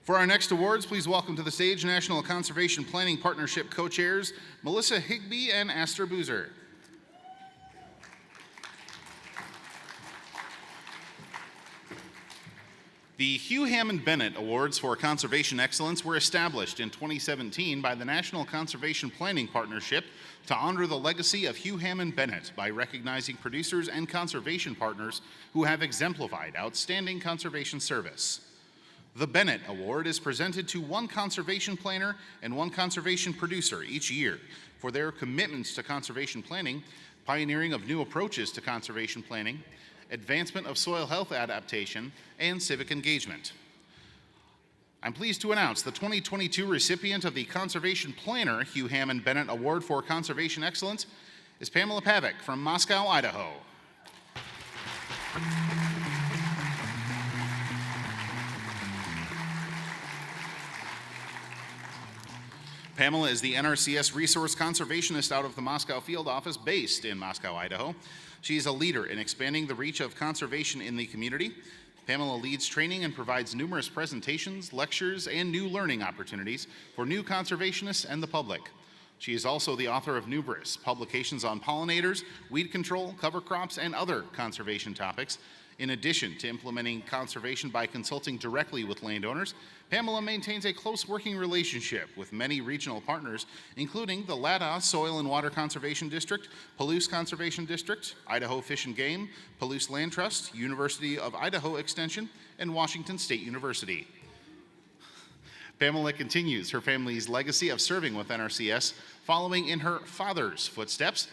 For our next awards, please welcome to the stage National Conservation Planning Partnership co-chairs Melissa Higbee and Astor Boozer. The Hugh Hammond Bennett Awards for Conservation Excellence were established in 2017 by the National Conservation Planning Partnership to honor the legacy of Hugh Hammond Bennett by recognizing producers and conservation partners who have exemplified outstanding conservation service. The Bennett Award is presented to one conservation planner and one conservation producer each year for their commitments to conservation planning, pioneering of new approaches to conservation planning, advancement of soil health adaptation, and civic engagement. I'm pleased to announce the 2022 recipient of the Conservation Planner Hugh Hammond Bennett Award for Conservation Excellence is Pamela Pavick from Moscow, Idaho. Pamela is the NRCS Resource Conservationist out of the Moscow Field Office based in Moscow, Idaho. She is a leader in expanding the reach of conservation in the community. Pamela leads training and provides numerous presentations, lectures, and new learning opportunities for new conservationists and the public. She is also the author of numerous publications on pollinators, weed control, cover crops, and other conservation topics. In addition to implementing conservation by consulting directly with landowners, Pamela maintains a close working relationship with many regional partners, including the Lada Soil and Water Conservation District, Palouse Conservation District, Idaho Fish and Game, Palouse Land Trust, University of Idaho Extension, and Washington State University. Pamela continues her family's legacy of serving with NRCS, following in her father's footsteps.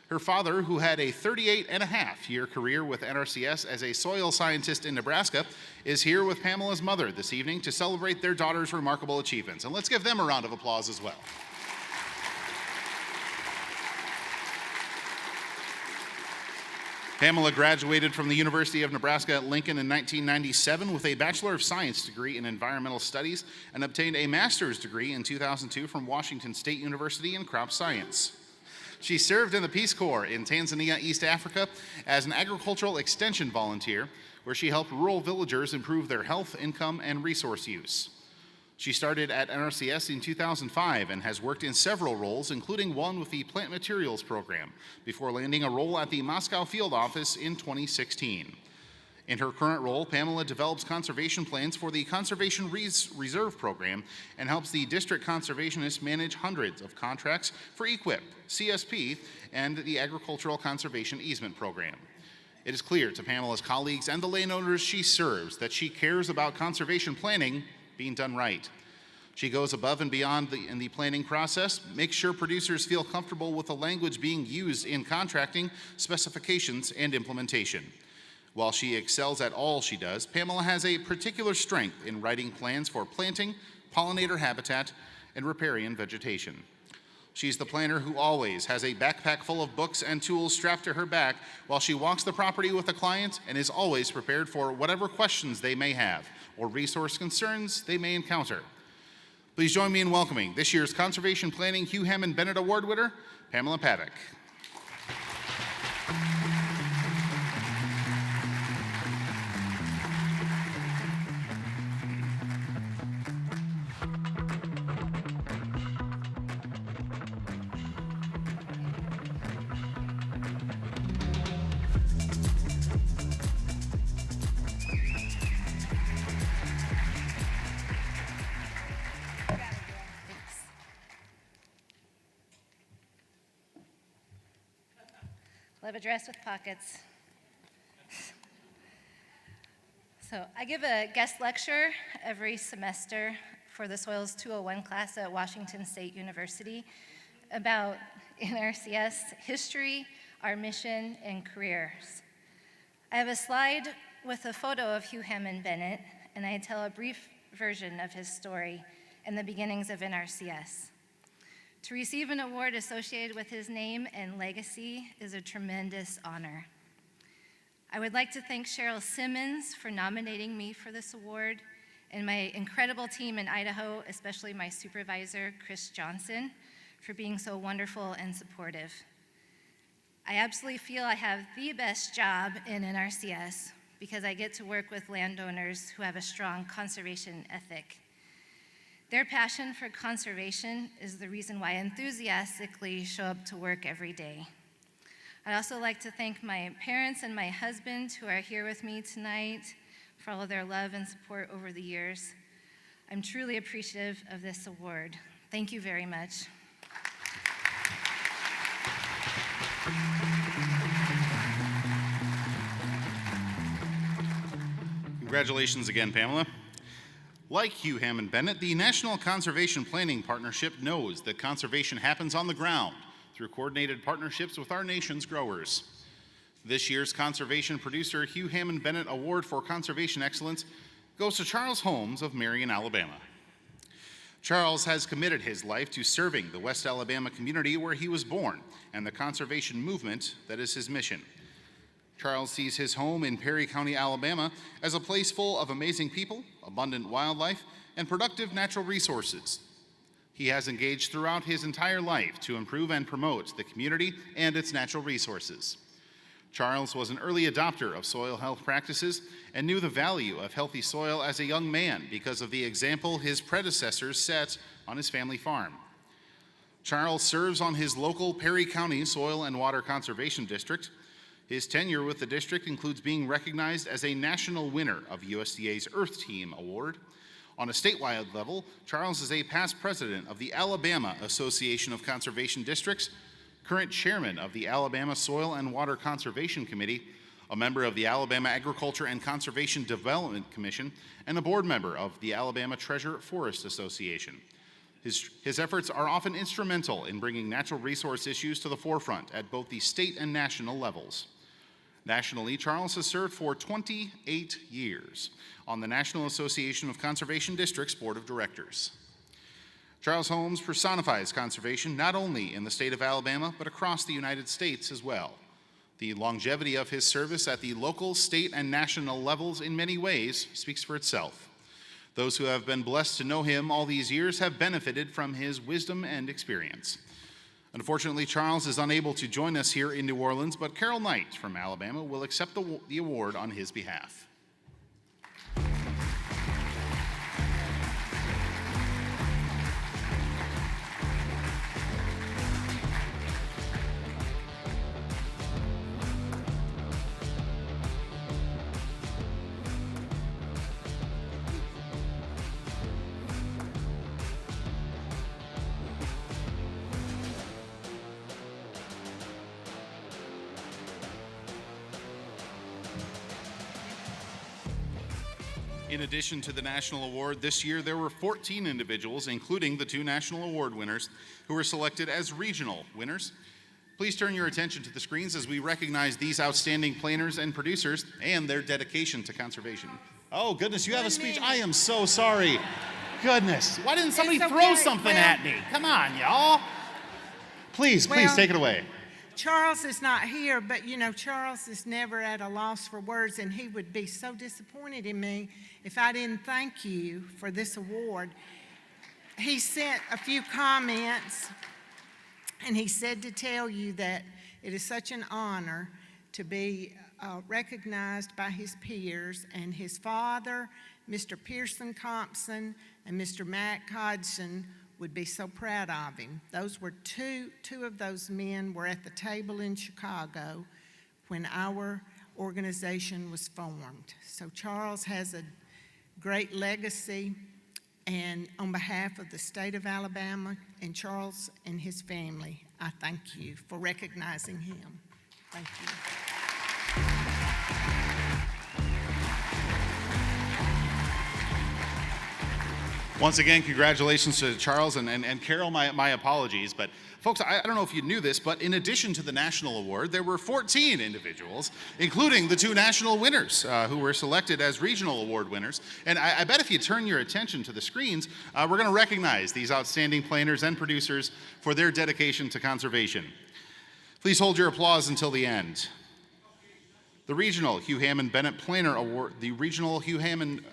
Her father, who had a 38-and-a-half-year career with NRCS as a soil scientist in Nebraska, is here with Pamela's mother this evening to celebrate their daughter's remarkable achievements. And let's give them a round of applause as well. Pamela graduated from the University of Nebraska at Lincoln in 1997 with a Bachelor of Science degree in Environmental Studies and obtained a master's degree in 2002 from Washington State University in Crop Science. She served in the Peace Corps in Tanzania, East Africa, as an agricultural extension volunteer, where she helped rural villagers improve their health, income, and resource use. She started at NRCS in 2005 and has worked in several roles, including one with the Plant Materials Program, before landing a role at the Moscow Field Office in 2016. In her current role, Pamela develops conservation plans for the Conservation Reserve Program and helps the district conservationists manage hundreds of contracts for EQIP, CSP, and the Agricultural Conservation Easement Program. It is clear to Pamela's colleagues and the landowners she serves that she cares about conservation planning being done right. She goes above and beyond in the planning process, makes sure producers feel comfortable with the language being used in contracting, specifications, and implementation. While she excels at all she does, Pamela has a particular strength in writing plans for planting, pollinator habitat, and riparian vegetation. She's the planner who always has a backpack full of books and tools strapped to her back while she walks the property with a client and is always prepared for whatever questions they may have or resource concerns they may encounter. Please join me in welcoming this year's Conservation Planning Hugh Hammond Bennett Award winner, Pamela Pavick. Love a dress with pockets. So I give a guest lecture every semester for the Soils 201 class at Washington State University about NRCS history, our mission, and careers. I have a slide with a photo of Hugh Hammond Bennett, and I tell a brief version of his story and the beginnings of NRCS. To receive an award associated with his name and legacy is a tremendous honor. I would like to thank Cheryl Simmons for nominating me for this award, and my incredible team in Idaho, especially my supervisor, Chris Johnson, for being so wonderful and supportive. I absolutely feel I have the best job in NRCS because I get to work with landowners who have a strong conservation ethic. Their passion for conservation is the reason why I enthusiastically show up to work every day. I'd also like to thank my parents and my husband who are here with me tonight for all of their love and support over the years. I'm truly appreciative of this award. Thank you very much. Congratulations again, Pamela. Like Hugh, Hammond, Bennett, the National Conservation Planning Partnership knows that conservation happens on the ground through coordinated partnerships with our nation's growers. This year's Conservation Producer Hugh Hammond Bennett Award for Conservation Excellence goes to Charles Holmes of Marion, Alabama. Charles has committed his life to serving the West Alabama community where he was born and the conservation movement that is his mission. Charles sees his home in Perry County, Alabama as a place full of amazing people, abundant wildlife, and productive natural resources. He has engaged throughout his entire life to improve and promote the community and its natural resources. Charles was an early adopter of soil health practices and knew the value of healthy soil as a young man because of the example his predecessors set on his family farm. Charles serves on his local Perry County Soil and Water Conservation District. His tenure with the district includes being recognized as a national winner of USDA's Earth Team Award. On a statewide level, Charles is a past president of the Alabama Association of Conservation Districts, current chairman of the Alabama Soil and Water Conservation Committee, a member of the Alabama Agriculture and Conservation Development Commission, and a board member of the Alabama Treasure Forest Association. His efforts are often instrumental in bringing natural resource issues to the forefront at both the state and national levels. Nationally, Charles has served for 28 years on the National Association of Conservation Districts Board of Directors. Charles Holmes personifies conservation not only in the state of Alabama, but across the United States as well. The longevity of his service at the local, state, and national levels in many ways speaks for itself. Those who have been blessed to know him all these years have benefited from his wisdom and experience. Unfortunately, Charles is unable to join us here in New Orleans, but Carol Knight from Alabama will accept the award on his behalf. In addition to the national award, this year there were 14 individuals, including the 2 national award winners, who were selected as regional winners. Please turn your attention to the screens as we recognize these outstanding planners and producers and their dedication to conservation. Oh, goodness, you have a speech? I am so sorry. Goodness, why didn't somebody throw something at me? Come on, y'all. Please take it away. Charles is not here, but you know, Charles is never at a loss for words, and he would be so disappointed in me if I didn't thank you for this award. He sent a few comments, and he said to tell you that it is such an honor to be recognized by his peers, and his father, Mr. Pearson Compson, and Mr. Matt Hodgson would be so proud of him. Those were two of those men were at the table in Chicago when our organization was formed. So Charles has a great legacy, and on behalf of the state of Alabama and Charles and his family, I thank you for recognizing him. Thank you. Once again, congratulations to Charles and Carol, my apologies. But folks, I don't know if you knew this, but in addition to the national award, there were 14 individuals, including the 2 national winners who were selected as regional award winners. And I bet if you turn your attention to the screens, we're going to recognize these outstanding planners and producers for their dedication to conservation. Please hold your applause until the end. The regional Hugh Hammond Bennett Planner Award, the regional Hugh Hammond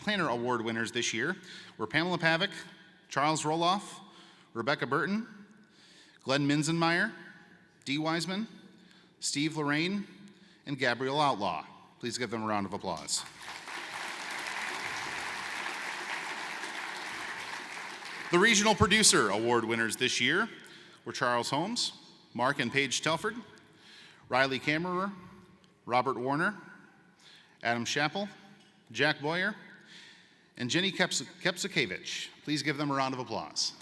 Planner Award winners this year were Pamela Pavick, Charles Roloff, Rebecca Burton, Glenn Minzenmeyer, Dee Wiseman, Steve Lorraine, and Gabrielle Outlaw. Please give them a round of applause. The Regional Producer Award winners this year were Charles Holmes, Mark and Paige Telford, Riley Kammerer, Robert Warner, Adam Chappell, Jack Boyer, and Jenny Kepsikevich. Please give them a round of applause.